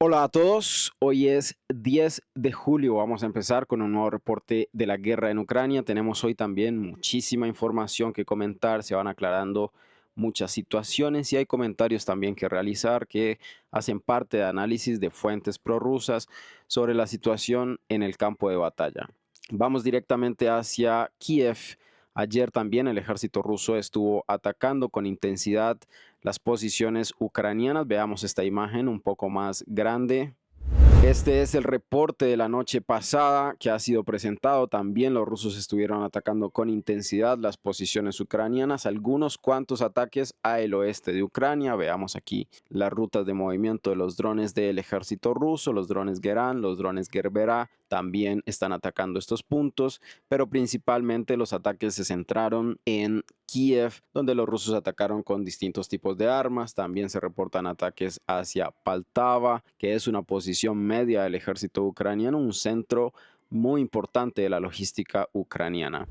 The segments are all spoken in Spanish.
Hola a todos, hoy es 10 de julio, vamos a empezar con un nuevo reporte de la guerra en Ucrania. Tenemos hoy también muchísima información que comentar, se van aclarando muchas situaciones y hay comentarios también que realizar que hacen parte de análisis de fuentes prorrusas sobre la situación en el campo de batalla. Vamos directamente hacia Kiev. Ayer también el ejército ruso estuvo atacando con intensidad las posiciones ucranianas. Veamos esta imagen un poco más grande. Este es el reporte de la noche pasada que ha sido presentado. También los rusos estuvieron atacando con intensidad las posiciones ucranianas, algunos cuantos ataques al oeste de Ucrania. Veamos aquí las rutas de movimiento de los drones del ejército ruso, los drones Geran, los drones Gerbera. También están atacando estos puntos, pero principalmente los ataques se centraron en Kiev, donde los rusos atacaron con distintos tipos de armas. También se reportan ataques hacia Poltava, que es una posición media del ejército ucraniano, un centro muy importante de la logística ucraniana.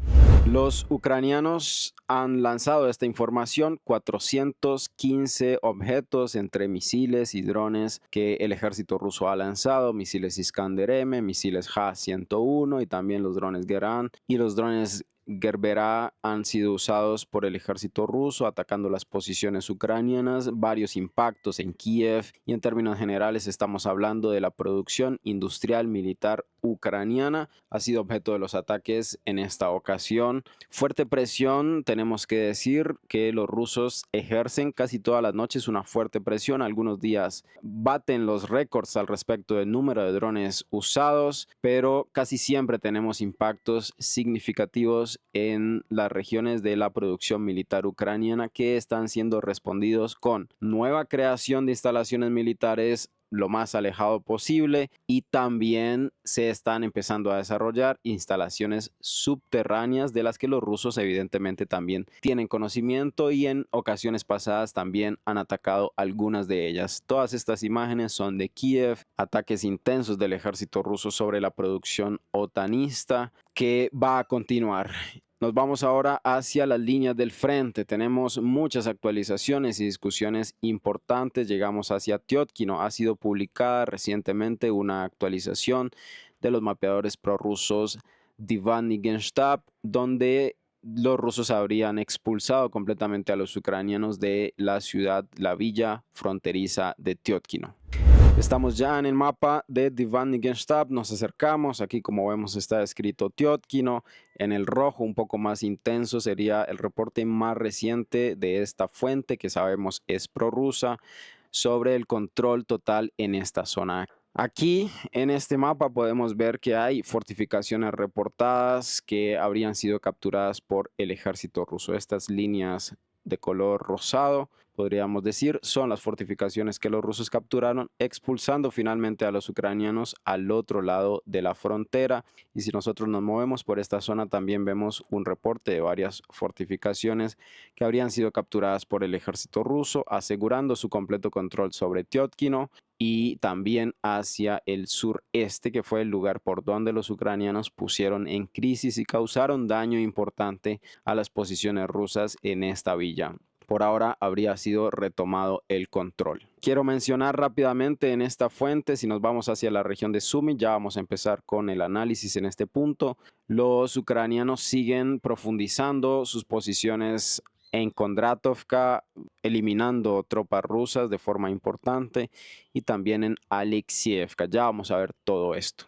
Los ucranianos han lanzado esta información, 415 objetos entre misiles y drones que el ejército ruso ha lanzado, misiles Iskander-M, misiles Ja-101 y también los drones Geran y los drones Gerbera han sido usados por el ejército ruso atacando las posiciones ucranianas, varios impactos en Kiev y en términos generales estamos hablando de la producción industrial militar ucraniana. Ha sido objeto de los ataques en esta ocasión. Fuerte presión, tenemos que decir que los rusos ejercen casi todas las noches una fuerte presión. Algunos días baten los récords al respecto del número de drones usados, pero casi siempre tenemos impactos significativos en las regiones de la producción militar ucraniana que están siendo respondidos con nueva creación de instalaciones militares lo más alejado posible y también se están empezando a desarrollar instalaciones subterráneas de las que los rusos evidentemente también tienen conocimiento y en ocasiones pasadas también han atacado algunas de ellas. Todas estas imágenes son de Kiev, ataques intensos del ejército ruso sobre la producción otanista que va a continuar. Nos vamos ahora hacia las líneas del frente. Tenemos muchas actualizaciones y discusiones importantes. Llegamos hacia Tiotkino. Ha sido publicada recientemente una actualización de los mapeadores prorrusos Divan y Genstab, donde los rusos habrían expulsado completamente a los ucranianos de la ciudad, la villa fronteriza de Tiotkino. Estamos ya en el mapa de Divan y Genstab, nos acercamos, aquí como vemos está escrito Tiotkino, en el rojo un poco más intenso sería el reporte más reciente de esta fuente que sabemos es prorrusa sobre el control total en esta zona. Aquí en este mapa podemos ver que hay fortificaciones reportadas que habrían sido capturadas por el ejército ruso. Estas líneas de color rosado, podríamos decir, son las fortificaciones que los rusos capturaron, expulsando finalmente a los ucranianos al otro lado de la frontera. Y si nosotros nos movemos por esta zona, también vemos un reporte de varias fortificaciones que habrían sido capturadas por el ejército ruso, asegurando su completo control sobre Tiotkino y también hacia el sureste, que fue el lugar por donde los ucranianos pusieron en crisis y causaron daño importante a las posiciones rusas en esta villa. Por ahora habría sido retomado el control. Quiero mencionar rápidamente en esta fuente, si nos vamos hacia la región de Sumy, ya vamos a empezar con el análisis en este punto. Los ucranianos siguen profundizando sus posiciones en Kondratovka, eliminando tropas rusas de forma importante y también en Alexievka. Ya vamos a ver todo esto.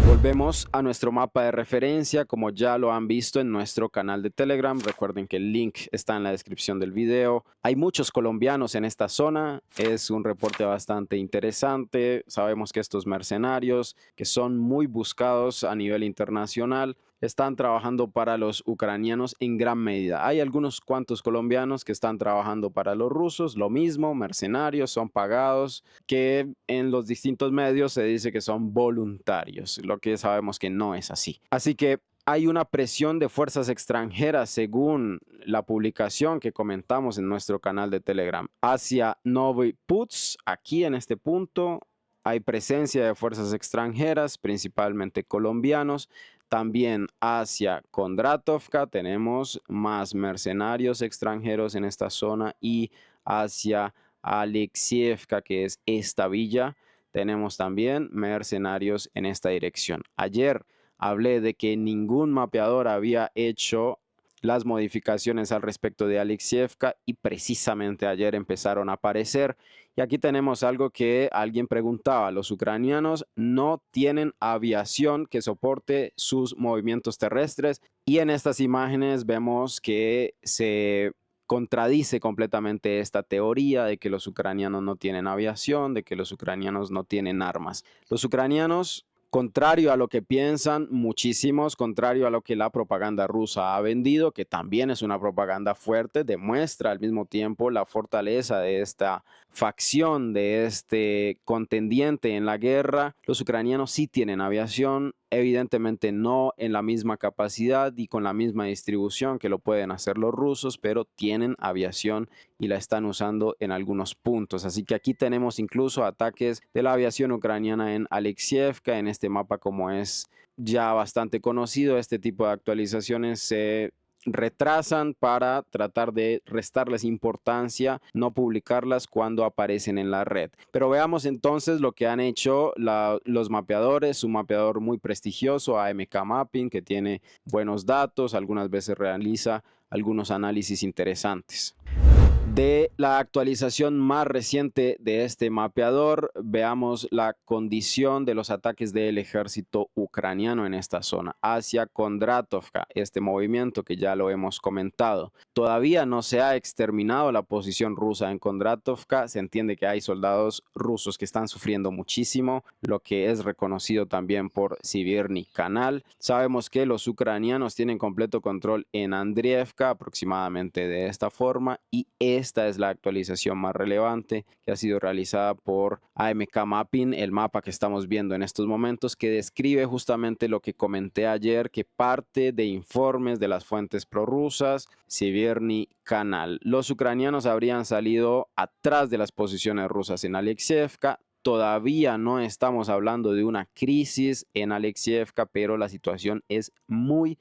Volvemos a nuestro mapa de referencia, como ya lo han visto en nuestro canal de Telegram. Recuerden que el link está en la descripción del video. Hay muchos colombianos en esta zona. Es un reporte bastante interesante. Sabemos que estos mercenarios, que son muy buscados a nivel internacional, están trabajando para los ucranianos en gran medida. Hay algunos cuantos colombianos que están trabajando para los rusos, lo mismo, mercenarios, son pagados, que en los distintos medios se dice que son voluntarios, lo que sabemos que no es así. Así que hay una presión de fuerzas extranjeras, según la publicación que comentamos en nuestro canal de Telegram, hacia Novy Putsk. Aquí en este punto hay presencia de fuerzas extranjeras, principalmente colombianos. También hacia Kondratovka tenemos más mercenarios extranjeros en esta zona y hacia Alexievka, que es esta villa, tenemos también mercenarios en esta dirección. Ayer hablé de que ningún mapeador había hecho las modificaciones al respecto de Alexievka y precisamente ayer empezaron a aparecer. Y aquí tenemos algo que alguien preguntaba. Los ucranianos no tienen aviación que soporte sus movimientos terrestres y en estas imágenes vemos que se contradice completamente esta teoría de que los ucranianos no tienen aviación, de que los ucranianos no tienen armas. Los ucranianos, contrario a lo que piensan muchísimos, contrario a lo que la propaganda rusa ha vendido, que también es una propaganda fuerte, demuestra al mismo tiempo la fortaleza de esta facción, de este contendiente en la guerra. Los ucranianos sí tienen aviación, evidentemente no en la misma capacidad y con la misma distribución que lo pueden hacer los rusos, pero tienen aviación y la están usando en algunos puntos. Así que aquí tenemos incluso ataques de la aviación ucraniana en Alexievka, en este mapa como es ya bastante conocido. Este tipo de actualizaciones se retrasan para tratar de restarles importancia, no publicarlas cuando aparecen en la red. Pero veamos entonces lo que han hecho los mapeadores, un mapeador muy prestigioso, AMK Mapping, que tiene buenos datos, algunas veces realiza algunos análisis interesantes. De la actualización más reciente de este mapeador, veamos la condición de los ataques del ejército ucraniano en esta zona, hacia Kondratovka, este movimiento que ya lo hemos comentado. Todavía no se ha exterminado la posición rusa en Kondratovka, se entiende que hay soldados rusos que están sufriendo muchísimo, lo que es reconocido también por Siverny Canal. Sabemos que los ucranianos tienen completo control en Andriivka, aproximadamente de esta forma, y esta es la actualización más relevante que ha sido realizada por AMK Mapping, el mapa que estamos viendo en estos momentos, que describe justamente lo que comenté ayer, que parte de informes de las fuentes prorrusas, Siverny Canal. Los ucranianos habrían salido atrás de las posiciones rusas en Alexievka. Todavía no estamos hablando de una crisis en Alexievka, pero la situación es muy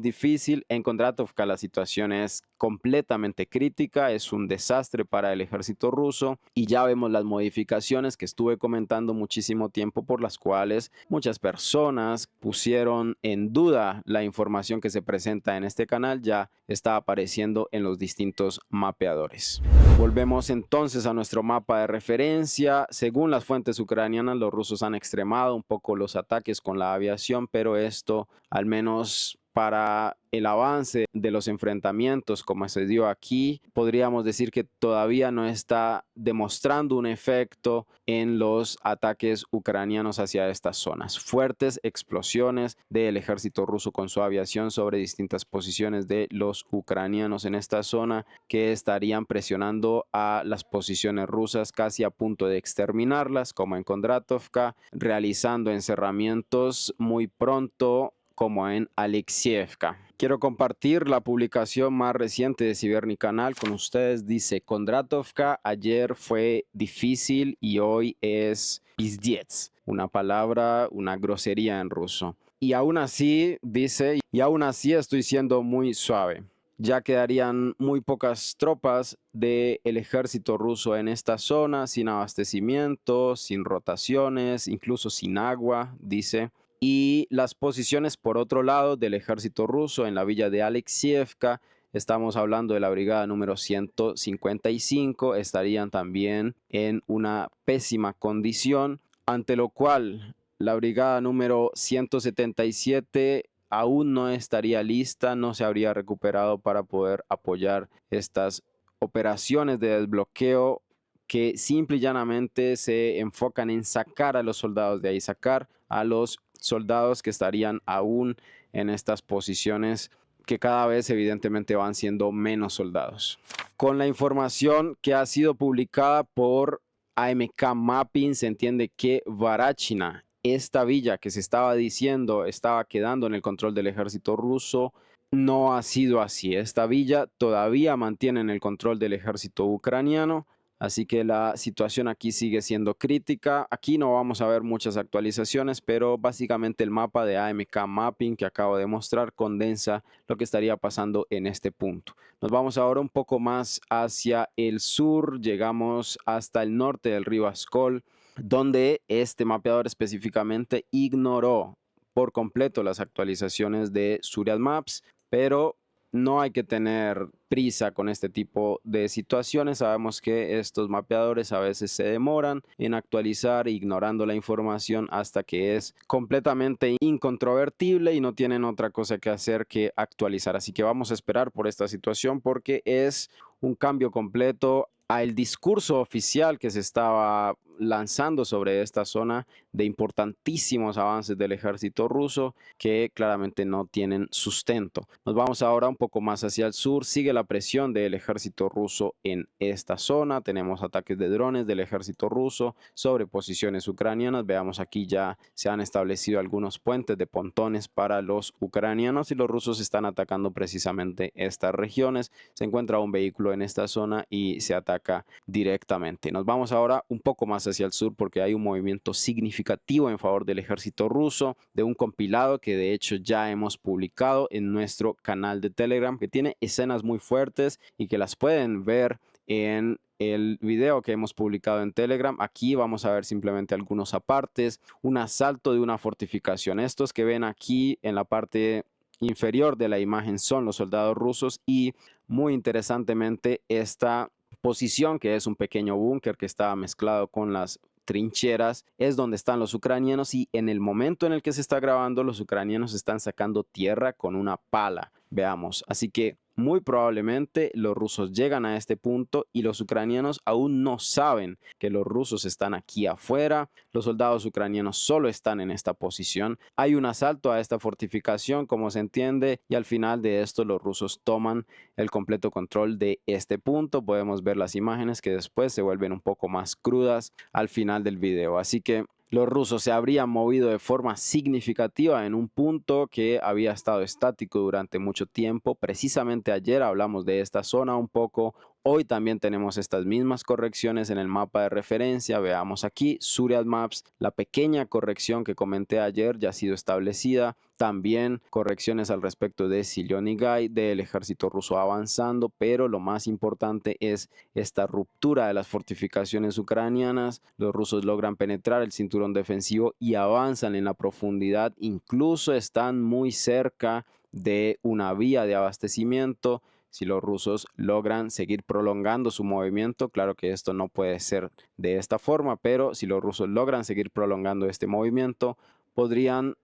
difícil. En Kondratovka la situación es completamente crítica, es un desastre para el ejército ruso y ya vemos las modificaciones que estuve comentando muchísimo tiempo, por las cuales muchas personas pusieron en duda la información que se presenta en este canal. Ya está apareciendo en los distintos mapeadores. Volvemos entonces a nuestro mapa de referencia. Según las fuentes ucranianas, los rusos han extremado un poco los ataques con la aviación, pero esto, al menos para el avance de los enfrentamientos como se dio aquí, podríamos decir que todavía no está demostrando un efecto en los ataques ucranianos hacia estas zonas. Fuertes explosiones del ejército ruso con su aviación sobre distintas posiciones de los ucranianos en esta zona, que estarían presionando a las posiciones rusas casi a punto de exterminarlas, como en Kondratovka, realizando encerramientos muy pronto como en Alexievka. Quiero compartir la publicación más reciente de Siverny Canal con ustedes. Dice: Kondratovka ayer fue difícil y hoy es pizdiets, una palabra, una grosería en ruso. Y aún así, dice, y aún así estoy siendo muy suave. Ya quedarían muy pocas tropas del ejército ruso en esta zona, sin abastecimiento, sin rotaciones, incluso sin agua, dice. Y las posiciones, por otro lado, del ejército ruso en la villa de Alexievka, estamos hablando de la brigada número 155, estarían también en una pésima condición, ante lo cual la brigada número 177 aún no estaría lista, no se habría recuperado para poder apoyar estas operaciones de desbloqueo que simple y llanamente se enfocan en sacar a los soldados de ahí, sacar a los soldados que estarían aún en estas posiciones, que cada vez evidentemente van siendo menos soldados. Con la información que ha sido publicada por AMK Mapping, se entiende que Varachina, esta villa que se estaba diciendo estaba quedando en el control del ejército ruso, no ha sido así. Esta villa todavía mantiene en el control del ejército ucraniano. Así que la situación aquí sigue siendo crítica. Aquí no vamos a ver muchas actualizaciones, pero básicamente el mapa de AMK Mapping que acabo de mostrar condensa lo que estaría pasando en este punto. Nos vamos ahora un poco más hacia el sur. Llegamos hasta el norte del río Askol. donde este mapeador específicamente ignoró por completo las actualizaciones de Surya Maps, pero no hay que tener prisa con este tipo de situaciones. Sabemos que estos mapeadores a veces se demoran en actualizar, ignorando la información hasta que es completamente incontrovertible y no tienen otra cosa que hacer que actualizar. Así que vamos a esperar por esta situación porque es un cambio completo al discurso oficial que se estaba lanzando sobre esta zona de importantísimos avances del ejército ruso que claramente no tienen sustento. Nos vamos ahora un poco más hacia el sur. Sigue la presión del ejército ruso en esta zona. Tenemos ataques de drones del ejército ruso sobre posiciones ucranianas. Veamos aquí ya se han establecido algunos puentes de pontones para los ucranianos y los rusos están atacando precisamente estas regiones. Se encuentra un vehículo en esta zona y se ataca directamente. Nos vamos ahora un poco más hacia el sur porque hay un movimiento significativo en favor del ejército ruso, de un compilado que de hecho ya hemos publicado en nuestro canal de Telegram, que tiene escenas muy fuertes y que las pueden ver en el video que hemos publicado en Telegram. Aquí vamos a ver simplemente algunos apartes, un asalto de una fortificación. Estos que ven aquí en la parte inferior de la imagen son los soldados rusos y muy interesantemente esta posición, que es un pequeño búnker que estaba mezclado con las trincheras, es donde están los ucranianos y en el momento en el que se está grabando los ucranianos están sacando tierra con una pala. Veamos, así que muy probablemente los rusos llegan a este punto y los ucranianos aún no saben que los rusos están aquí afuera. Los soldados ucranianos solo están en esta posición. Hay un asalto a esta fortificación, como se entiende, y al final de esto los rusos toman el completo control de este punto. Podemos ver las imágenes que después se vuelven un poco más crudas al final del video. Así que los rusos se habrían movido de forma significativa en un punto que había estado estático durante mucho tiempo. Precisamente ayer hablamos de esta zona un poco. Hoy también tenemos estas mismas correcciones en el mapa de referencia. Veamos aquí, Surya Maps, la pequeña corrección que comenté ayer ya ha sido establecida. También correcciones al respecto de Zilonigay, del ejército ruso avanzando, pero lo más importante es esta ruptura de las fortificaciones ucranianas. Los rusos logran penetrar el cinturón defensivo y avanzan en la profundidad, incluso están muy cerca de una vía de abastecimiento. Si los rusos logran seguir prolongando su movimiento, claro que esto no puede ser de esta forma, pero si los rusos logran seguir prolongando este movimiento, podrían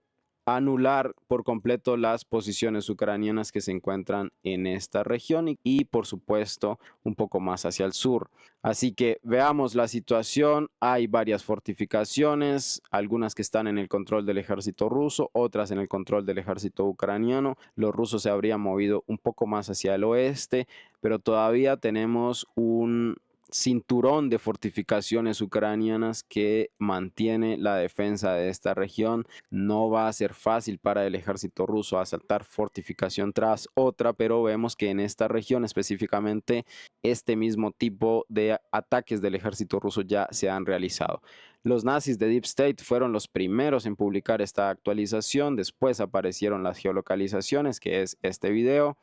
anular por completo las posiciones ucranianas que se encuentran en esta región y por supuesto un poco más hacia el sur. Así que veamos la situación. Hay varias fortificaciones, algunas que están en el control del ejército ruso, otras en el control del ejército ucraniano. Los rusos se habrían movido un poco más hacia el oeste, pero todavía tenemos un cinturón de fortificaciones ucranianas que mantiene la defensa de esta región. No va a ser fácil para el ejército ruso asaltar fortificación tras otra, pero vemos que en esta región específicamente este mismo tipo de ataques del ejército ruso ya se han realizado. Los nazis de Deep State fueron los primeros en publicar esta actualización, después aparecieron las geolocalizaciones, que es este video,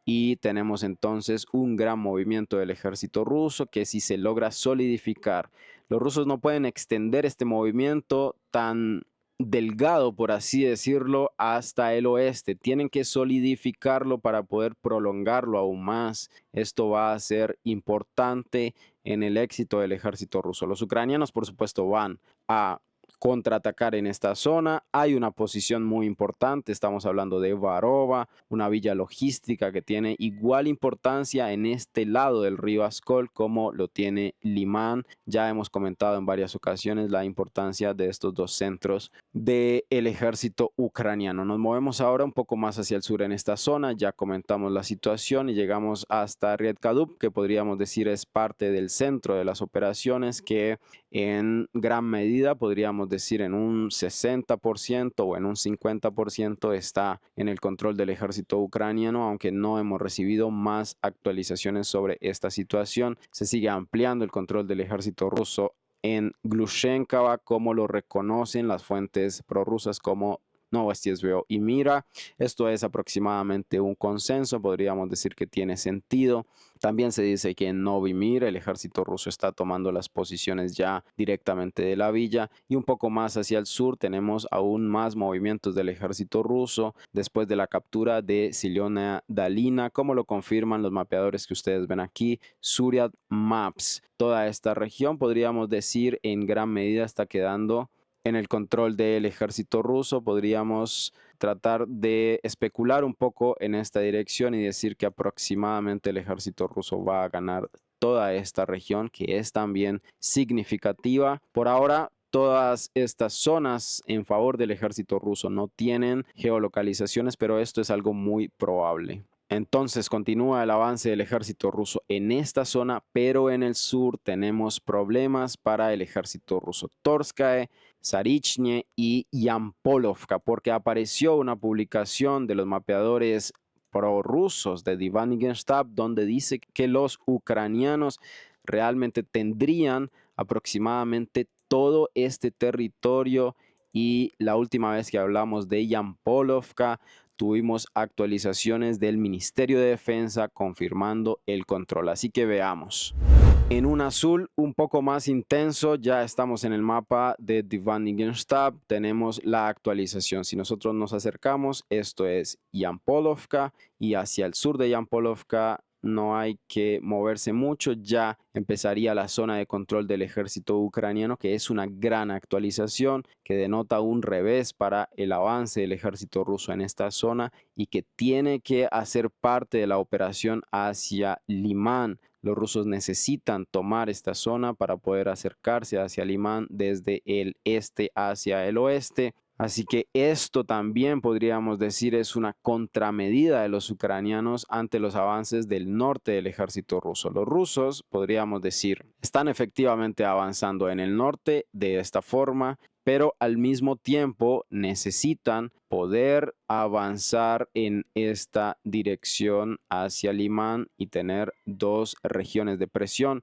y tenemos entonces un gran movimiento del ejército ruso que si se logra solidificar, los rusos no pueden extender este movimiento tan delgado, por así decirlo, hasta el oeste. Tienen que solidificarlo para poder prolongarlo aún más. Esto va a ser importante en el éxito del ejército ruso. Los ucranianos, por supuesto, van a contraatacar en esta zona. Hay una posición muy importante, estamos hablando de Varova, una villa logística que tiene igual importancia en este lado del río Askol como lo tiene Limán. Ya hemos comentado en varias ocasiones la importancia de estos dos centros del ejército ucraniano. Nos movemos ahora un poco más hacia el sur en esta zona, ya comentamos la situación y llegamos hasta Riedkadup, que podríamos decir es parte del centro de las operaciones, que en gran medida, podríamos decir en un 60% o en un 50% está en el control del ejército ucraniano, aunque no hemos recibido más actualizaciones sobre esta situación. Se sigue ampliando el control del ejército ruso en Glushenkava, como lo reconocen las fuentes prorrusas como Novosibirsk y Mira. Esto es aproximadamente un consenso, podríamos decir que tiene sentido. También se dice que en Novi Mir el ejército ruso está tomando las posiciones ya directamente de la villa, y un poco más hacia el sur tenemos aún más movimientos del ejército ruso después de la captura de Zilona Dalina, como lo confirman los mapeadores que ustedes ven aquí, Suryat Maps. Toda esta región, podríamos decir, en gran medida está quedando en el control del ejército ruso. Podríamos tratar de especular un poco en esta dirección y decir que aproximadamente el ejército ruso va a ganar toda esta región, que es también significativa. Por ahora, todas estas zonas en favor del ejército ruso no tienen geolocalizaciones, pero esto es algo muy probable. Entonces continúa el avance del ejército ruso en esta zona, pero en el sur tenemos problemas para el ejército ruso. Torskae, Zarichne y Yampolovka, porque apareció una publicación de los mapeadores prorrusos de Divan-Genstab donde dice que los ucranianos realmente tendrían aproximadamente todo este territorio, y la última vez que hablamos de Yampolovka tuvimos actualizaciones del Ministerio de Defensa confirmando el control. Así que veamos. En un azul un poco más intenso, ya estamos en el mapa de Divan-Genstab, tenemos la actualización. Si nosotros nos acercamos, esto es Yampolovka, y hacia el sur de Yampolovka no hay que moverse mucho, ya empezaría la zona de control del ejército ucraniano, que es una gran actualización que denota un revés para el avance del ejército ruso en esta zona y que tiene que hacer parte de la operación hacia Limán. Los rusos necesitan tomar esta zona para poder acercarse hacia Limán desde el este hacia el oeste. Así que esto también podríamos decir es una contramedida de los ucranianos ante los avances del norte del ejército ruso. Los rusos, podríamos decir, están efectivamente avanzando en el norte de esta forma, pero al mismo tiempo necesitan poder avanzar en esta dirección hacia Limán y tener dos regiones de presión.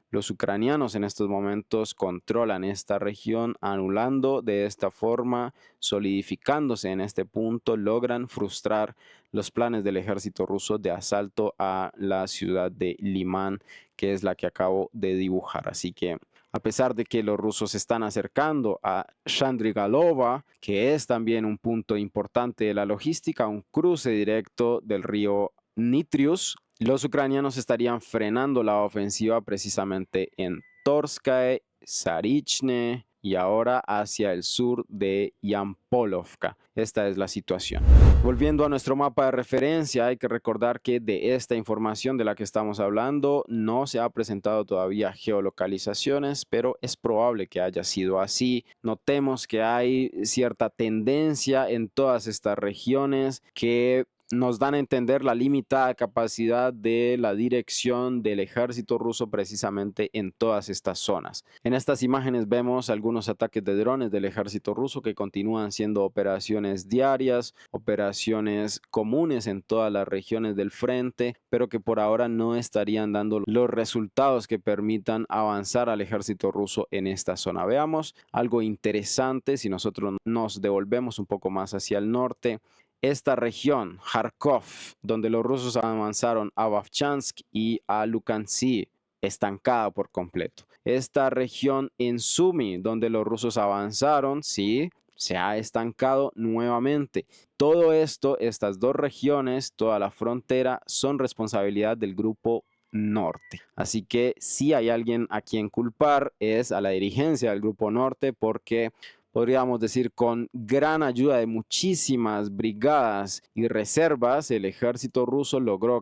Los ucranianos en estos momentos controlan esta región, anulando de esta forma, solidificándose en este punto, logran frustrar los planes del ejército ruso de asalto a la ciudad de Limán, que es la que acabo de dibujar. Así que a pesar de que los rusos se están acercando a Shandrigalova, que es también un punto importante de la logística, un cruce directo del río Nitrius, los ucranianos estarían frenando la ofensiva precisamente en Torskae, Zarichne y ahora hacia el sur de Yampolovka. Esta es la situación. Volviendo a nuestro mapa de referencia, hay que recordar que de esta información de la que estamos hablando no se ha presentado todavía geolocalizaciones, pero es probable que haya sido así. Notemos que hay cierta tendencia en todas estas regiones que nos dan a entender la limitada capacidad de la dirección del ejército ruso precisamente en todas estas zonas. En estas imágenes vemos algunos ataques de drones del ejército ruso que continúan siendo operaciones diarias, operaciones comunes en todas las regiones del frente, pero que por ahora no estarían dando los resultados que permitan avanzar al ejército ruso en esta zona. Veamos algo interesante si nosotros nos devolvemos un poco más hacia el norte. Esta región, Kharkov, donde los rusos avanzaron a Vovchansk y a Lukansk, estancada por completo. Esta región en Sumy, donde los rusos avanzaron, sí, se ha estancado nuevamente. Todo esto, estas dos regiones, toda la frontera, son responsabilidad del grupo norte. Así que si hay alguien a quien culpar es a la dirigencia del grupo norte, porque podríamos decir con gran ayuda de muchísimas brigadas y reservas, el ejército ruso logró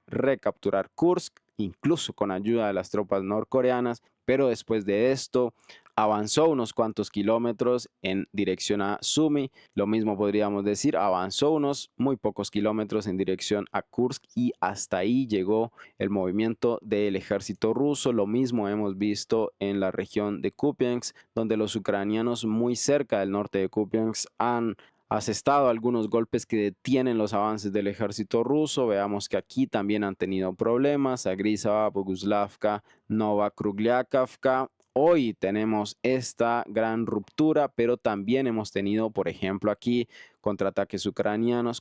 recapturar Kursk, incluso con ayuda de las tropas norcoreanas, pero después de esto avanzó unos cuantos kilómetros en dirección a Sumy. Lo mismo podríamos decir, avanzó unos muy pocos kilómetros en dirección a Kursk y hasta ahí llegó el movimiento del ejército ruso. Lo mismo hemos visto en la región de Kupiansk, donde los ucranianos muy cerca del norte de Kupiansk han asestado algunos golpes que detienen los avances del ejército ruso. Veamos que aquí también han tenido problemas. Agrizava, Boguslavka, Nova Kruglyakivka. hoy tenemos esta gran ruptura, pero también hemos tenido, por ejemplo, aquí contraataques ucranianos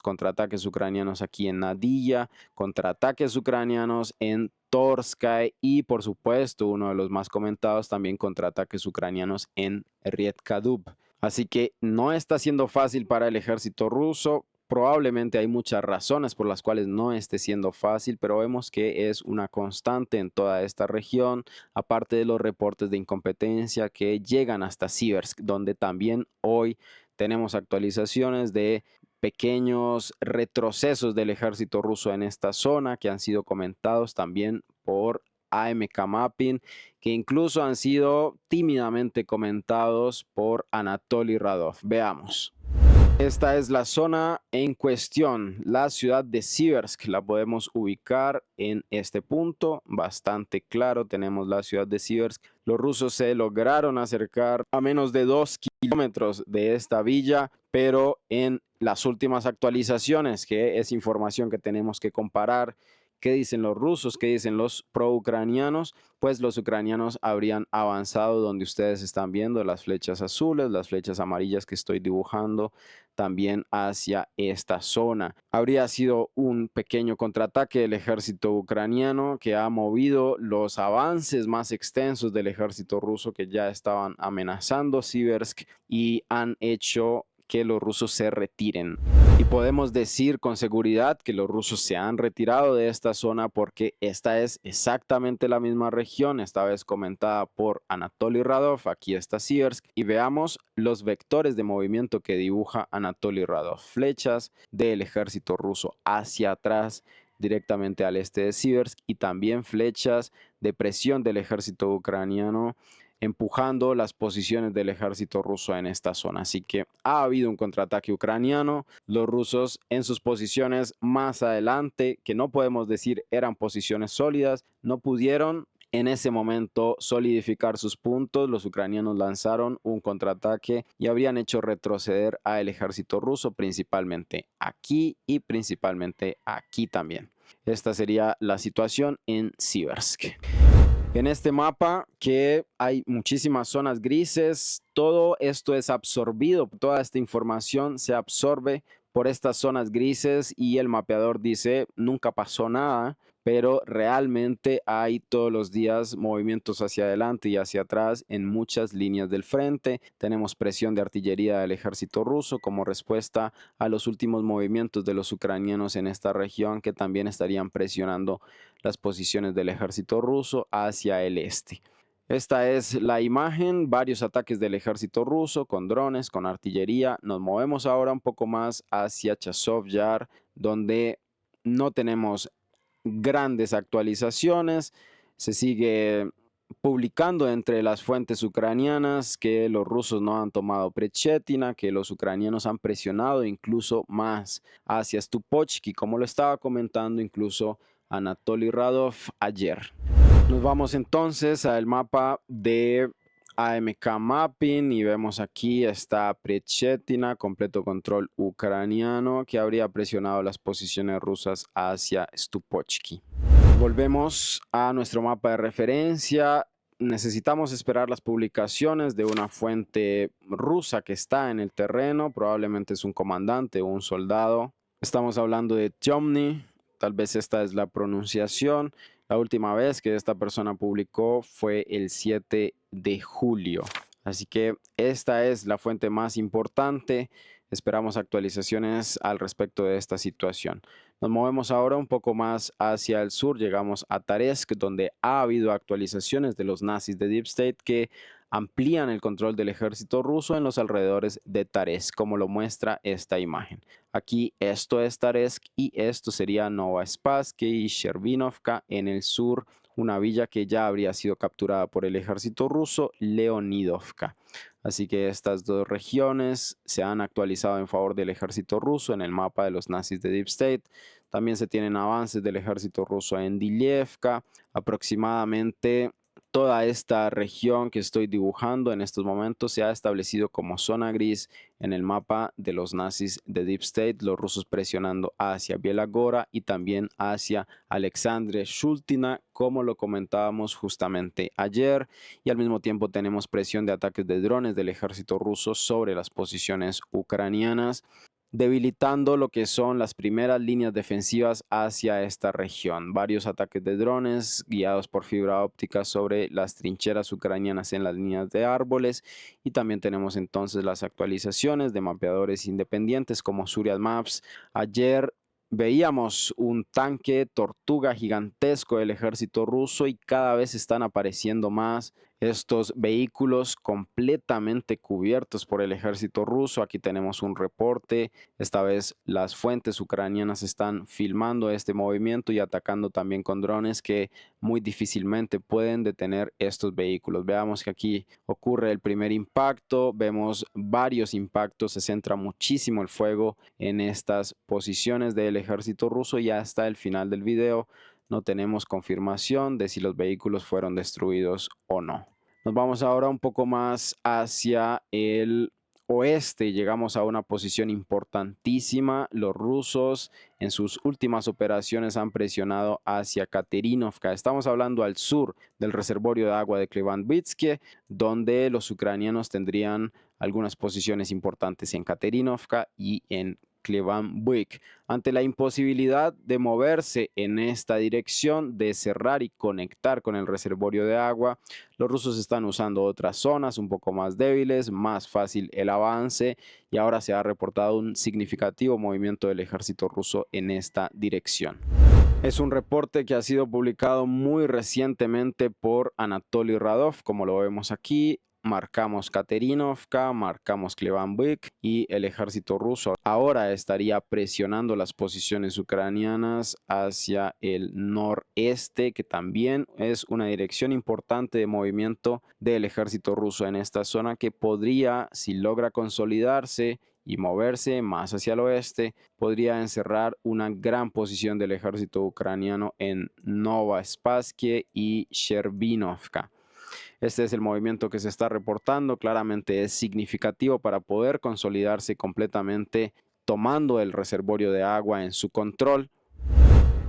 aquí en Nadilla, contraataques ucranianos en Torskay y, por supuesto, uno de los más comentados, también contraataques ucranianos en Rietkadub. Así que no está siendo fácil para el ejército ruso. Probablemente hay muchas razones por las cuales no esté siendo fácil, pero vemos que es una constante en toda esta región, aparte de los reportes de incompetencia que llegan hasta Siversk, donde también hoy tenemos actualizaciones de pequeños retrocesos del ejército ruso en esta zona que han sido comentados también por AMK Mapping, que incluso han sido tímidamente comentados por Anatoly Radov. Veamos. Esta es la zona en cuestión, la ciudad de Siversk. La podemos ubicar en este punto, bastante claro. Tenemos la ciudad de Siversk. Los rusos se lograron acercar a menos de 2 kilómetros de esta villa, pero en las últimas actualizaciones, que es información que tenemos que comparar, ¿qué dicen los rusos? ¿Qué dicen los pro-ucranianos? Pues los ucranianos habrían avanzado donde ustedes están viendo las flechas azules, las flechas amarillas que estoy dibujando, también hacia esta zona. Habría sido un pequeño contraataque del ejército ucraniano que ha movido los avances más extensos del ejército ruso que ya estaban amenazando Siversk y han hecho que los rusos se retiren. Y podemos decir con seguridad que los rusos se han retirado de esta zona porque esta es exactamente la misma región, esta vez comentada por Anatoly Radov. Aquí está Siversk y veamos los vectores de movimiento que dibuja Anatoly Radov. Flechas del ejército ruso hacia atrás directamente al este de Siversk y también flechas de presión del ejército ucraniano empujando las posiciones del ejército ruso en esta zona. Así que ha habido un contraataque ucraniano. Los rusos en sus posiciones más adelante, que no podemos decir eran posiciones sólidas, no pudieron en ese momento solidificar sus puntos. Los ucranianos lanzaron un contraataque y habrían hecho retroceder al ejército ruso, principalmente aquí y principalmente aquí también. Esta sería la situación en Siversk. En este mapa que hay muchísimas zonas grises, todo esto es absorbido, toda esta información se absorbe por estas zonas grises y el mapeador dice nunca pasó nada, pero realmente hay todos los días movimientos hacia adelante y hacia atrás en muchas líneas del frente. Tenemos presión de artillería del ejército ruso como respuesta a los últimos movimientos de los ucranianos en esta región que también estarían presionando las posiciones del ejército ruso hacia el este. Esta es la imagen, varios ataques del ejército ruso con drones, con artillería. Nos movemos ahora un poco más hacia Chazov Yar, donde no tenemos grandes actualizaciones. Se sigue publicando entre las fuentes ucranianas que los rusos no han tomado Prechetina, que los ucranianos han presionado incluso más hacia Stupochki, como lo estaba comentando incluso Anatoly Radov ayer. Nos vamos entonces al mapa de AMK Mapping y vemos aquí está Prechetina, completo control ucraniano, que habría presionado las posiciones rusas hacia Stupochki. Volvemos a nuestro mapa de referencia. Necesitamos esperar las publicaciones de una fuente rusa que está en el terreno, probablemente es un comandante o un soldado. Estamos hablando de Temny, tal vez esta es la pronunciación. La última vez que esta persona publicó fue el 7 de julio. Así que esta es la fuente más importante. Esperamos actualizaciones al respecto de esta situación. Nos movemos ahora un poco más hacia el sur. Llegamos a Taresk, donde ha habido actualizaciones de los nazis de Deep State que amplían el control del ejército ruso en los alrededores de Taresk, como lo muestra esta imagen. Aquí esto es Taresk y esto sería Novospassky y Shervinovka en el sur, una villa que ya habría sido capturada por el ejército ruso, Leonidovka. Así que estas dos regiones se han actualizado en favor del ejército ruso en el mapa de los nazis de Deep State. También se tienen avances del ejército ruso en Dilievka, aproximadamente Toda esta región que estoy dibujando en estos momentos se ha establecido como zona gris en el mapa de los nazis de Deep State, los rusos presionando hacia Bielagora y también hacia Alexandre Shultina, como lo comentábamos justamente ayer, y al mismo tiempo tenemos presión de ataques de drones del ejército ruso sobre las posiciones ucranianas, debilitando lo que son las primeras líneas defensivas hacia esta región. Varios ataques de drones guiados por fibra óptica sobre las trincheras ucranianas en las líneas de árboles, y también tenemos entonces las actualizaciones de mapeadores independientes como Surya Maps. Ayer veíamos un tanque tortuga gigantesco del ejército ruso y cada vez están apareciendo más estos vehículos completamente cubiertos por el ejército ruso. Aquí tenemos un reporte. Esta vez las fuentes ucranianas están filmando este movimiento y atacando también con drones que muy difícilmente pueden detener estos vehículos. Veamos que aquí ocurre el primer impacto. Vemos varios impactos. Se centra muchísimo el fuego en estas posiciones del ejército ruso y hasta el final del video no tenemos confirmación de si los vehículos fueron destruidos o no. Nos vamos ahora un poco más hacia el oeste. Llegamos a una posición importantísima. Los rusos en sus últimas operaciones han presionado hacia Katerinovka. Estamos hablando al sur del reservorio de agua de Klevanbitsky, donde los ucranianos tendrían algunas posiciones importantes en Katerinovka y en Klevanbuk. Ante la imposibilidad de moverse en esta dirección, de cerrar y conectar con el reservorio de agua, los rusos están usando otras zonas un poco más débiles, más fácil el avance, y ahora se ha reportado un significativo movimiento del ejército ruso en esta dirección. Es un reporte que ha sido publicado muy recientemente por Anatoly Radov, como lo vemos aquí. Marcamos Katerinovka, marcamos Klevanbuk y el ejército ruso ahora estaría presionando las posiciones ucranianas hacia el noreste, que también es una dirección importante de movimiento del ejército ruso en esta zona, que podría, si logra consolidarse y moverse más hacia el oeste, podría encerrar una gran posición del ejército ucraniano en Novospassky y Chervinovka. Este es el movimiento que se está reportando. Claramente es significativo para poder consolidarse completamente, tomando el reservorio de agua en su control,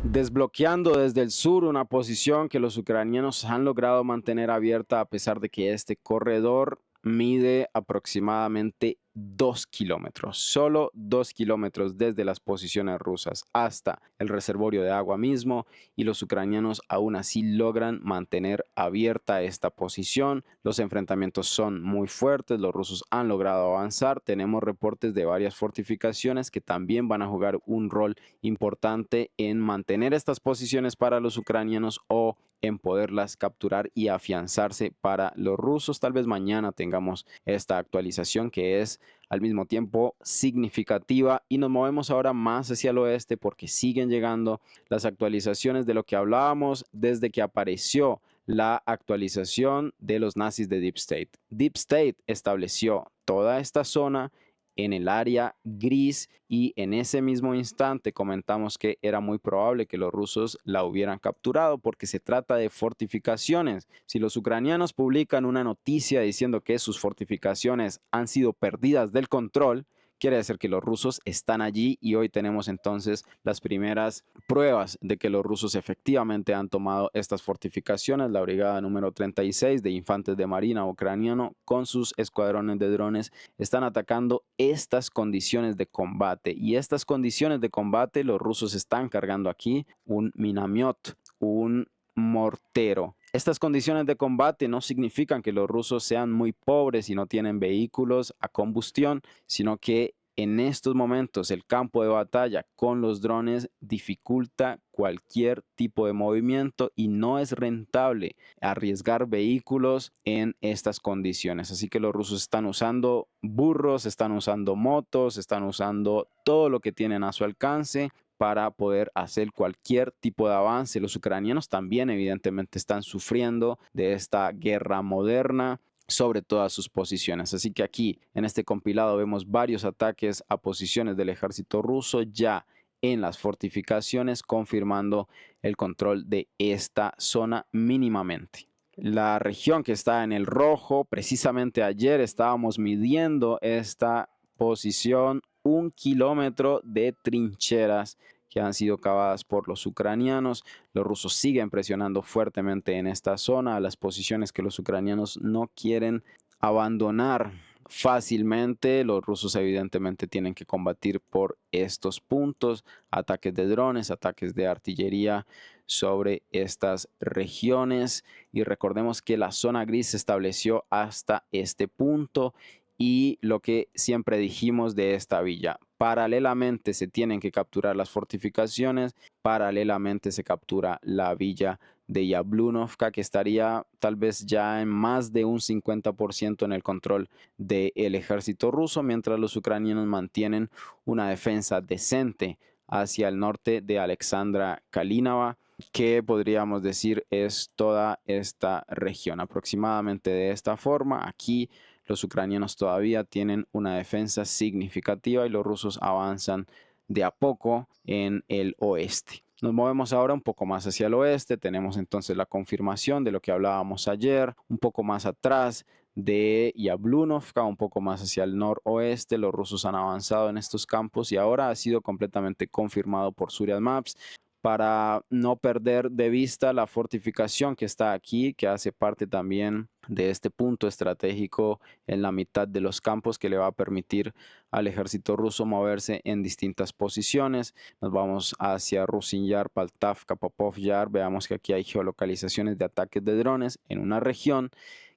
desbloqueando desde el sur una posición que los ucranianos han logrado mantener abierta a pesar de que este corredor mide aproximadamente 2 kilómetros, solo 2 kilómetros desde las posiciones rusas hasta el reservorio de agua mismo, y los ucranianos aún así logran mantener abierta esta posición. Los enfrentamientos son muy fuertes, los rusos han logrado avanzar. Tenemos reportes de varias fortificaciones que también van a jugar un rol importante en mantener estas posiciones para los ucranianos o en poderlas capturar y afianzarse para los rusos. Tal vez mañana tengamos esta actualización que es al mismo tiempo significativa, y nos movemos ahora más hacia el oeste porque siguen llegando las actualizaciones de lo que hablábamos desde que apareció la actualización de los nazis de Deep State. Deep State estableció toda esta zona en el área gris y en ese mismo instante comentamos que era muy probable que los rusos la hubieran capturado porque se trata de fortificaciones. Si los ucranianos publican una noticia diciendo que sus fortificaciones han sido perdidas del control, quiere decir que los rusos están allí, y hoy tenemos entonces las primeras pruebas de que los rusos efectivamente han tomado estas fortificaciones. La brigada número 36 de infantes de marina ucraniano con sus escuadrones de drones están atacando estas condiciones de combate, y estas condiciones de combate los rusos están cargando aquí un minamiot, un mortero. Estas condiciones de combate no significan que los rusos sean muy pobres y no tienen vehículos a combustión, sino que en estos momentos el campo de batalla con los drones dificulta cualquier tipo de movimiento y no es rentable arriesgar vehículos en estas condiciones. Así que los rusos están usando burros, están usando motos, están usando todo lo que tienen a su alcance para poder hacer cualquier tipo de avance. Los ucranianos también evidentemente están sufriendo de esta guerra moderna sobre todas sus posiciones. Así que aquí en este compilado vemos varios ataques a posiciones del ejército ruso ya en las fortificaciones, confirmando el control de esta zona mínimamente. La región que está en el rojo, precisamente ayer estábamos midiendo esta posición, 1 kilómetro de trincheras que han sido cavadas por los ucranianos. Los rusos siguen presionando fuertemente en esta zona, las posiciones que los ucranianos no quieren abandonar fácilmente. Los rusos evidentemente tienen que combatir por estos puntos, ataques de drones, ataques de artillería sobre estas regiones. Y recordemos que la zona gris se estableció hasta este punto, y lo que siempre dijimos de esta villa: paralelamente se tienen que capturar las fortificaciones, paralelamente se captura la villa de Yablunovka, que estaría tal vez ya en más de un 50% en el control del ejército ruso, mientras los ucranianos mantienen una defensa decente hacia el norte de Alexandra Kalinova, que podríamos decir es toda esta región. Aproximadamente de esta forma, aquí los ucranianos todavía tienen una defensa significativa y los rusos avanzan de a poco en el oeste. Nos movemos ahora un poco más hacia el oeste. Tenemos entonces la confirmación de lo que hablábamos ayer. Un poco más atrás de Yablunovka, un poco más hacia el noroeste, los rusos han avanzado en estos campos y ahora ha sido completamente confirmado por Surya Maps. Para no perder de vista la fortificación que está aquí, que hace parte también de este punto estratégico en la mitad de los campos, que le va a permitir al ejército ruso moverse en distintas posiciones. Nos vamos hacia Rusin Yar, Poltavka, Popov Yar. Veamos que aquí hay geolocalizaciones de ataques de drones en una región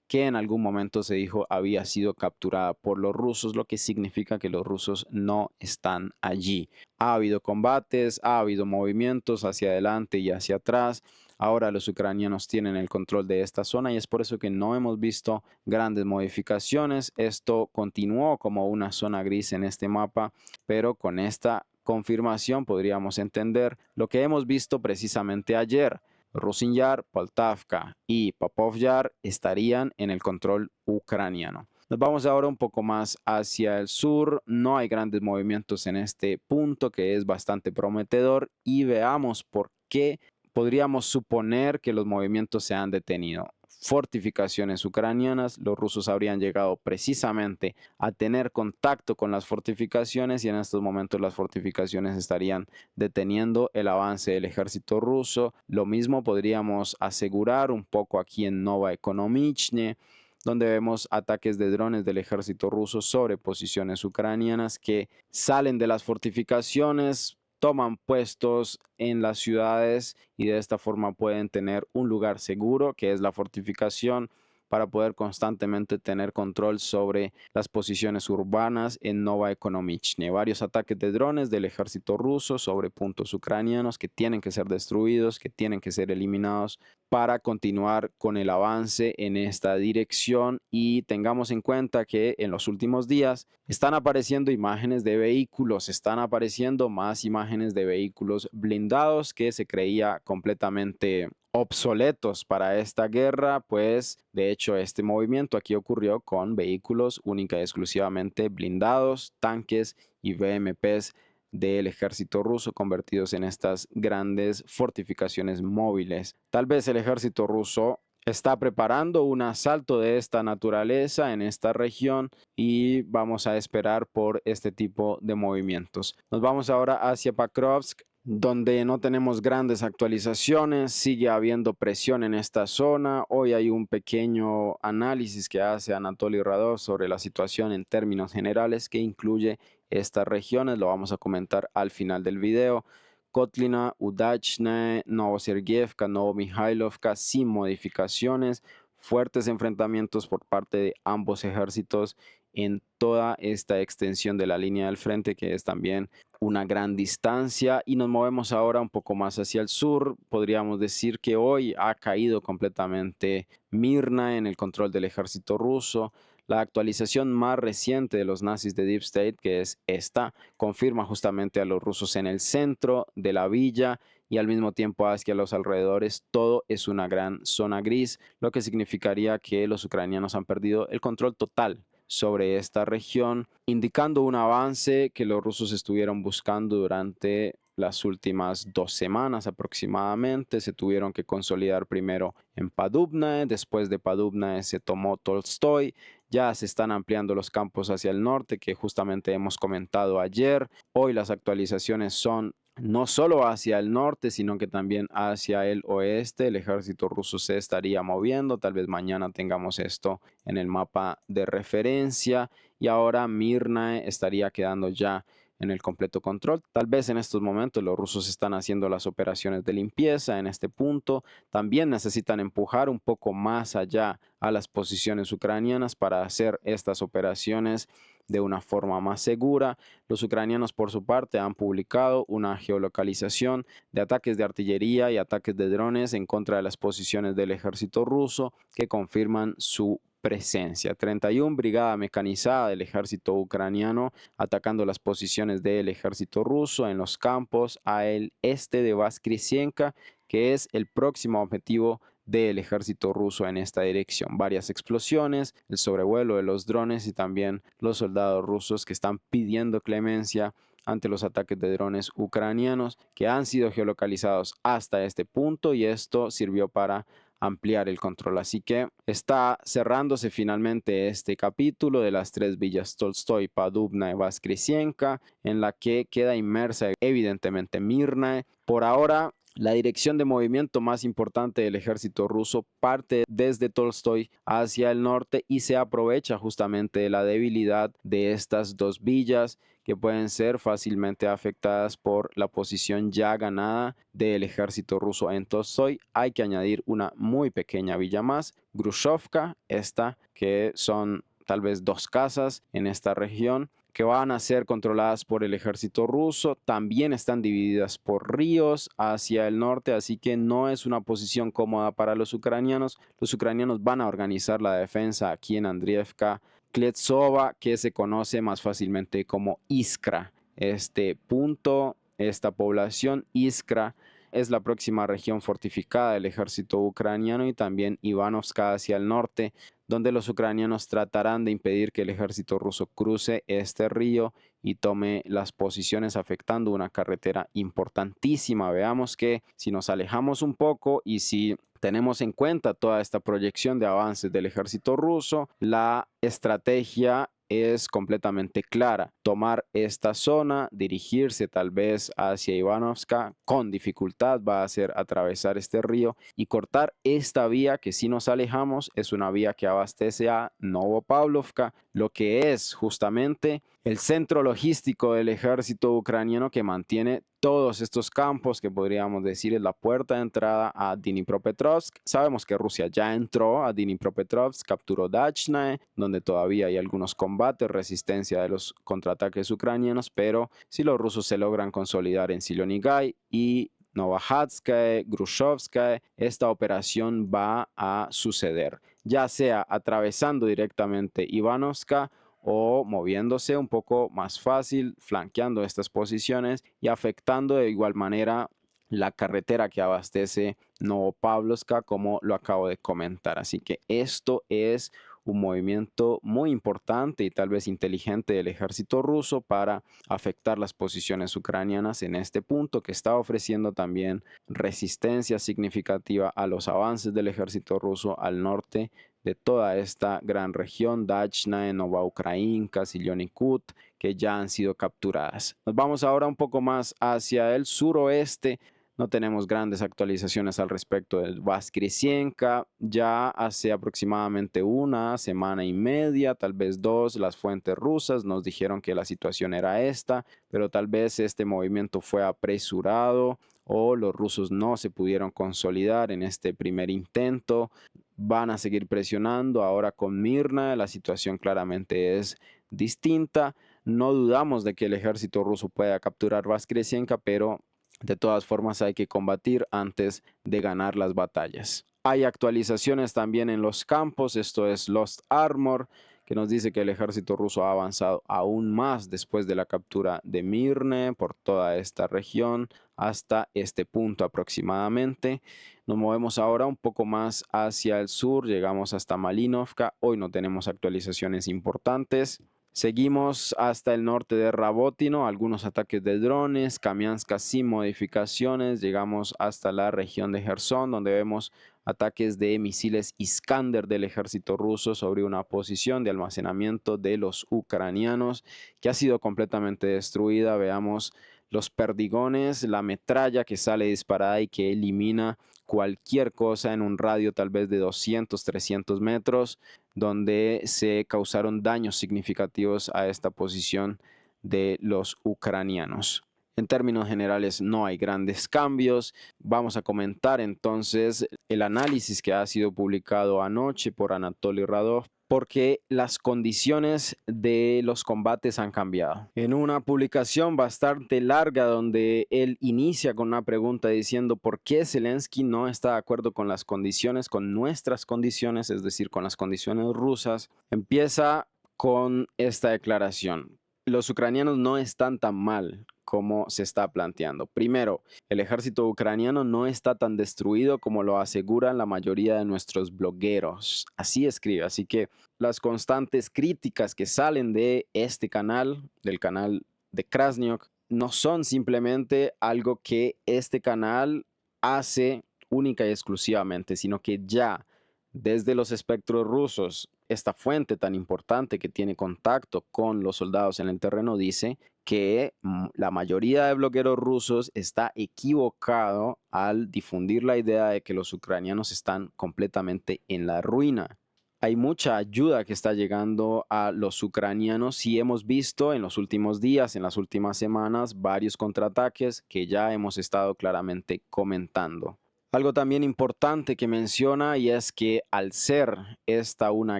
que en algún momento se dijo había sido capturada por los rusos, lo que significa que los rusos no están allí. Ha habido combates, ha habido movimientos hacia adelante y hacia atrás. Ahora los ucranianos tienen el control de esta zona y es por eso que no hemos visto grandes modificaciones. Esto continuó como una zona gris en este mapa, pero con esta confirmación podríamos entender lo que hemos visto precisamente ayer. Rusin Yar, Poltavka y Popov Yar estarían en el control ucraniano. Nos vamos ahora un poco más hacia el sur. No hay grandes movimientos en este punto, que es bastante prometedor, y veamos por qué podríamos suponer que los movimientos se han detenido. Fortificaciones ucranianas, los rusos habrían llegado precisamente a tener contacto con las fortificaciones y en estos momentos las fortificaciones estarían deteniendo el avance del ejército ruso. Lo mismo podríamos asegurar un poco aquí en Novoekonomichne, donde vemos ataques de drones del ejército ruso sobre posiciones ucranianas que salen de las fortificaciones, toman puestos en las ciudades y de esta forma pueden tener un lugar seguro, que es la fortificación, para poder constantemente tener control sobre las posiciones urbanas en Novoekonomichne. Varios ataques de drones del ejército ruso sobre puntos ucranianos que tienen que ser destruidos, que tienen que ser eliminados para continuar con el avance en esta dirección. Y tengamos en cuenta que en los últimos días están apareciendo imágenes de vehículos, están apareciendo más imágenes de vehículos blindados que se creía completamente obsoletos para esta guerra, pues de hecho este movimiento aquí ocurrió con vehículos única y exclusivamente blindados, tanques y BMPs del ejército ruso convertidos en estas grandes fortificaciones móviles. Tal vez el ejército ruso está preparando un asalto de esta naturaleza en esta región y vamos a esperar por este tipo de movimientos. Nos vamos ahora hacia Pakrovsk, donde no tenemos grandes actualizaciones, sigue habiendo presión en esta zona. Hoy hay un pequeño análisis que hace Anatoly Radov sobre la situación en términos generales que incluye estas regiones, lo vamos a comentar al final del video. Kotlina, Udachne, Novosergievka, Novomihailovka sin modificaciones, fuertes enfrentamientos por parte de ambos ejércitos en toda esta extensión de la línea del frente, que es también una gran distancia. Y nos movemos ahora un poco más hacia el sur. Podríamos decir que hoy ha caído completamente Mirna en el control del ejército ruso. La actualización más reciente de los nazis de Deep State, que es esta, confirma justamente a los rusos en el centro de la villa y al mismo tiempo hacia los alrededores. Todo es una gran zona gris, lo que significaría que los ucranianos han perdido el control total sobre esta región, indicando un avance que los rusos estuvieron buscando durante las últimas 2 semanas aproximadamente. Se tuvieron que consolidar primero en Padubnae, después de Padubnae se tomó Tolstoy. Ya se están ampliando los campos hacia el norte, que justamente hemos comentado ayer. Hoy las actualizaciones son no solo hacia el norte, sino que también hacia el oeste. El ejército ruso se estaría moviendo. Tal vez mañana tengamos esto en el mapa de referencia. Y ahora Mirnae estaría quedando ya en el completo control. Tal vez en estos momentos los rusos están haciendo las operaciones de limpieza en este punto. También necesitan empujar un poco más allá a las posiciones ucranianas para hacer estas operaciones de una forma más segura. Los ucranianos, por su parte, han publicado una geolocalización de ataques de artillería y ataques de drones en contra de las posiciones del ejército ruso que confirman su presencia. 31 Brigada Mecanizada del ejército ucraniano atacando las posiciones del ejército ruso en los campos al este de Vaskrisienka, que es el próximo objetivo del ejército ruso en esta dirección. Varias explosiones, el sobrevuelo de los drones y también los soldados rusos que están pidiendo clemencia ante los ataques de drones ucranianos que han sido geolocalizados hasta este punto, y esto sirvió para ampliar el control. Así que está cerrándose finalmente este capítulo de las 3 villas Tolstoy, Padubna y Vaskrisienka, en la que queda inmersa evidentemente Mirnae. Por ahora, la dirección de movimiento más importante del ejército ruso parte desde Tolstoy hacia el norte y se aprovecha justamente de la debilidad de estas 2 villas que pueden ser fácilmente afectadas por la posición ya ganada del ejército ruso en Tolstoy. Hay que añadir una muy pequeña villa más, Grushovka, esta que son tal vez 2 casas en esta región, que van a ser controladas por el ejército ruso. También están divididas por ríos hacia el norte, así que no es una posición cómoda para los ucranianos. Los ucranianos van a organizar la defensa aquí en Andriivka, Kletsova, que se conoce más fácilmente como Iskra. Este punto, esta población, Iskra, es la próxima región fortificada del ejército ucraniano, y también Ivanovska hacia el norte, donde los ucranianos tratarán de impedir que el ejército ruso cruce este río y tome las posiciones, afectando una carretera importantísima. Veamos que si nos alejamos un poco y si tenemos en cuenta toda esta proyección de avances del ejército ruso, la estrategia es completamente clara: tomar esta zona, dirigirse tal vez hacia Ivanovska, con dificultad va a ser atravesar este río y cortar esta vía, que si nos alejamos es una vía que abastece a Novopavlovka, lo que es justamente el centro logístico del ejército ucraniano, que mantiene todos estos campos, que podríamos decir es la puerta de entrada a Dnipropetrovsk. Sabemos que Rusia ya entró a Dnipropetrovsk, capturó Dachnae, donde todavía hay algunos combates, resistencia de los contraataques ucranianos, pero si los rusos se logran consolidar en Silonigay y Novohatskae, Grushovskae, esta operación va a suceder, ya sea atravesando directamente Ivanovska o moviéndose un poco más fácil, flanqueando estas posiciones y afectando de igual manera la carretera que abastece Novopavlovska, como lo acabo de comentar. Así que esto es un movimiento muy importante y tal vez inteligente del ejército ruso para afectar las posiciones ucranianas en este punto, que está ofreciendo también resistencia significativa a los avances del ejército ruso al norte de toda esta gran región, Dachnae, Novoukrayinka, Silonikut, que ya han sido capturadas. Nos vamos ahora un poco más hacia el suroeste. No tenemos grandes actualizaciones al respecto del Vaskrisienka. Ya hace aproximadamente 1 semana y media, tal vez 2, las fuentes rusas nos dijeron que la situación era esta, pero tal vez este movimiento fue apresurado o los rusos no se pudieron consolidar en este primer intento. Van a seguir presionando ahora con Mirna. La situación claramente es distinta. No dudamos de que el ejército ruso pueda capturar Vaskrisienka, pero de todas formas hay que combatir antes de ganar las batallas. Hay actualizaciones también en los campos. Esto es Lost Armor, que nos dice que el ejército ruso ha avanzado aún más después de la captura de Mirne por toda esta región hasta este punto aproximadamente. Nos movemos ahora un poco más hacia el sur, llegamos hasta Malinovka. Hoy no tenemos actualizaciones importantes. Seguimos hasta el norte de Rabotino, algunos ataques de drones, Kamianska sin modificaciones. Llegamos hasta la región de Gerson, donde vemos ataques de misiles Iskander del ejército ruso sobre una posición de almacenamiento de los ucranianos que ha sido completamente destruida. Veamos los perdigones, la metralla que sale disparada y que elimina cualquier cosa en un radio tal vez de 200, 300 metros, donde se causaron daños significativos a esta posición de los ucranianos. En términos generales no hay grandes cambios. Vamos a comentar entonces el análisis que ha sido publicado anoche por Anatoly Radov, porque las condiciones de los combates han cambiado. En una publicación bastante larga donde él inicia con una pregunta diciendo por qué Zelensky no está de acuerdo con las condiciones, con nuestras condiciones, es decir, con las condiciones rusas, empieza con esta declaración: los ucranianos no están tan mal como se está planteando. Primero, el ejército ucraniano no está tan destruido como lo aseguran la mayoría de nuestros blogueros. Así escribe. Así que las constantes críticas que salen de este canal, del canal de Krasniok, no son simplemente algo que este canal hace única y exclusivamente, sino que ya desde los espectros rusos, esta fuente tan importante que tiene contacto con los soldados en el terreno dice que la mayoría de blogueros rusos está equivocado al difundir la idea de que los ucranianos están completamente en la ruina. Hay mucha ayuda que está llegando a los ucranianos y hemos visto en los últimos días, en las últimas semanas, varios contraataques que ya hemos estado claramente comentando. Algo también importante que menciona, y es que al ser esta una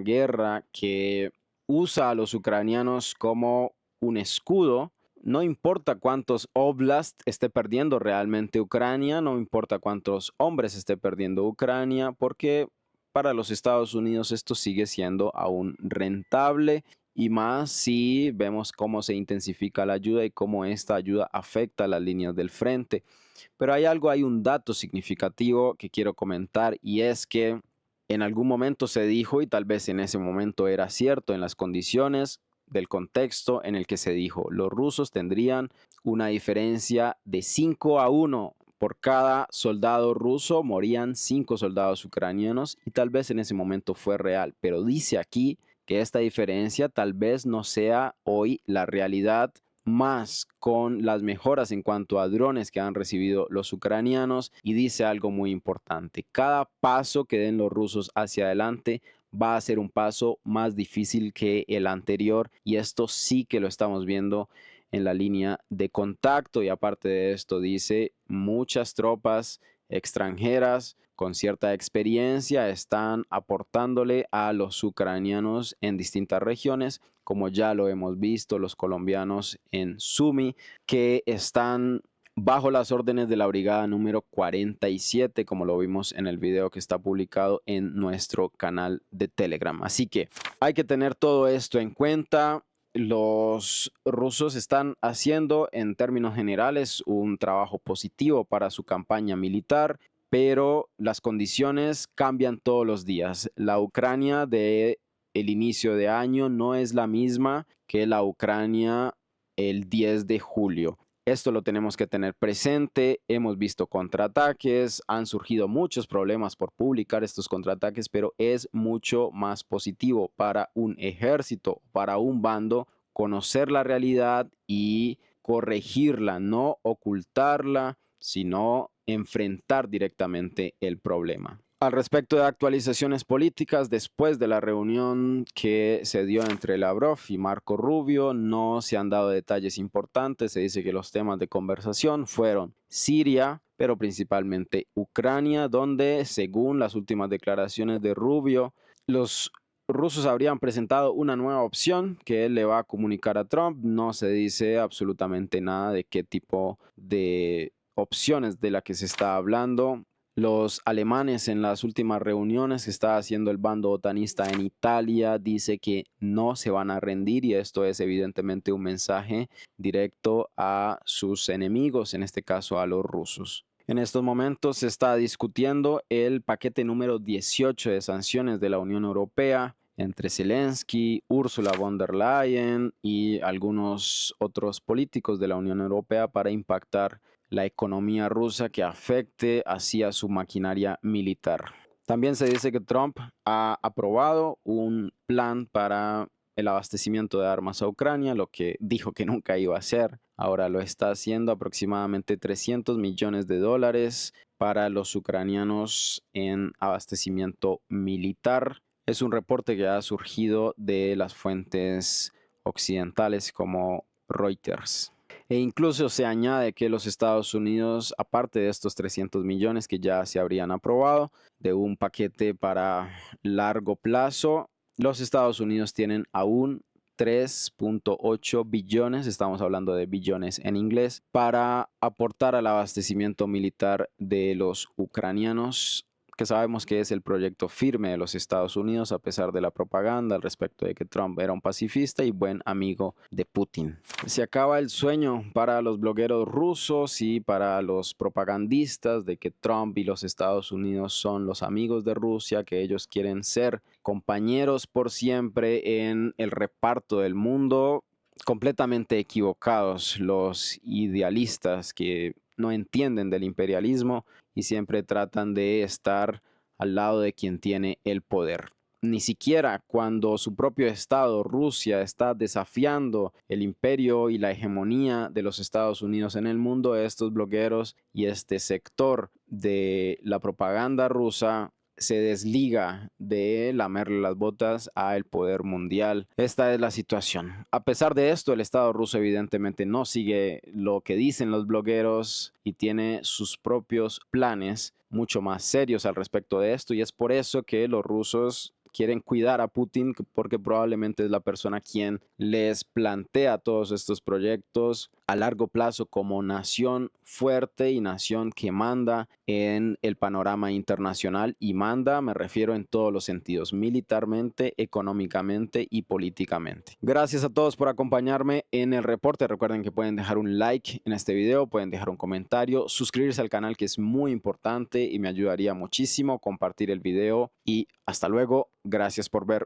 guerra que usa a los ucranianos como un escudo, no importa cuántos oblast esté perdiendo realmente Ucrania, no importa cuántos hombres esté perdiendo Ucrania, porque para los Estados Unidos esto sigue siendo aún rentable, y más si vemos cómo se intensifica la ayuda y cómo esta ayuda afecta a las líneas del frente. Pero hay un dato significativo que quiero comentar, y es que en algún momento se dijo, y tal vez en ese momento era cierto, en las condiciones del contexto en el que se dijo, los rusos tendrían una diferencia de 5-1. Por cada soldado ruso morían 5 soldados ucranianos, y tal vez en ese momento fue real, pero dice aquí que esta diferencia tal vez no sea hoy la realidad, más con las mejoras en cuanto a drones que han recibido los ucranianos. Y dice algo muy importante: cada paso que den los rusos hacia adelante va a ser un paso más difícil que el anterior, y esto sí que lo estamos viendo en la línea de contacto. Y aparte de esto dice, muchas tropas extranjeras con cierta experiencia están aportándole a los ucranianos en distintas regiones, como ya lo hemos visto, los colombianos en Sumi, que están bajo las órdenes de la brigada número 47, como lo vimos en el video que está publicado en nuestro canal de Telegram. Así que hay que tener todo esto en cuenta. Los rusos están haciendo en términos generales un trabajo positivo para su campaña militar, pero las condiciones cambian todos los días. La Ucrania de el inicio de año no es la misma que la Ucrania el 10 de julio. Esto lo tenemos que tener presente. Hemos visto contraataques, han surgido muchos problemas por publicar estos contraataques, pero es mucho más positivo para un ejército, para un bando, conocer la realidad y corregirla, no ocultarla, sino enfrentar directamente el problema. Al respecto de actualizaciones políticas, después de la reunión que se dio entre Lavrov y Marco Rubio, no se han dado detalles importantes. Se dice que los temas de conversación fueron Siria, pero principalmente Ucrania, donde, según las últimas declaraciones de Rubio, los rusos habrían presentado una nueva opción que él le va a comunicar a Trump. No se dice absolutamente nada de qué tipo de opciones de la que se está hablando. Los alemanes, en las últimas reuniones que está haciendo el bando otanista en Italia, dice que no se van a rendir, y esto es evidentemente un mensaje directo a sus enemigos, en este caso a los rusos. En estos momentos se está discutiendo el paquete número 18 de sanciones de la Unión Europea. entre Zelensky, Ursula von der Leyen y algunos otros políticos de la Unión Europea para impactar la economía rusa que afecte hacia su maquinaria militar. También se dice que Trump ha aprobado un plan para el abastecimiento de armas a Ucrania, lo que dijo que nunca iba a hacer. Ahora lo está haciendo, aproximadamente 300 millones de dólares para los ucranianos en abastecimiento militar. Es un reporte que ha surgido de las fuentes occidentales como Reuters. E incluso se añade que los Estados Unidos, aparte de estos 300 millones que ya se habrían aprobado, de un paquete para largo plazo, los Estados Unidos tienen aún 3.8 billones, estamos hablando de billones en inglés, para aportar al abastecimiento militar de los ucranianos, que sabemos que es el proyecto firme de los Estados Unidos, a pesar de la propaganda al respecto de que Trump era un pacifista y buen amigo de Putin. Se acaba el sueño para los blogueros rusos y para los propagandistas de que Trump y los Estados Unidos son los amigos de Rusia, que ellos quieren ser compañeros por siempre en el reparto del mundo. Completamente equivocados los idealistas que no entienden del imperialismo y siempre tratan de estar al lado de quien tiene el poder. Ni siquiera cuando su propio estado, Rusia, está desafiando el imperio y la hegemonía de los Estados Unidos en el mundo, estos blogueros y este sector de la propaganda rusa se desliga de lamerle las botas al poder mundial. Esta es la situación. A pesar de esto, el Estado ruso evidentemente no sigue lo que dicen los blogueros y tiene sus propios planes mucho más serios al respecto de esto, y es por eso que los rusos quieren cuidar a Putin, porque probablemente es la persona quien les plantea todos estos proyectos a largo plazo como nación fuerte y nación que manda en el panorama internacional, y manda, me refiero en todos los sentidos, militarmente, económicamente y políticamente. Gracias a todos por acompañarme en el reporte. Recuerden que pueden dejar un like en este video, pueden dejar un comentario, suscribirse al canal, que es muy importante y me ayudaría muchísimo, compartir el video, y hasta luego. Gracias por ver.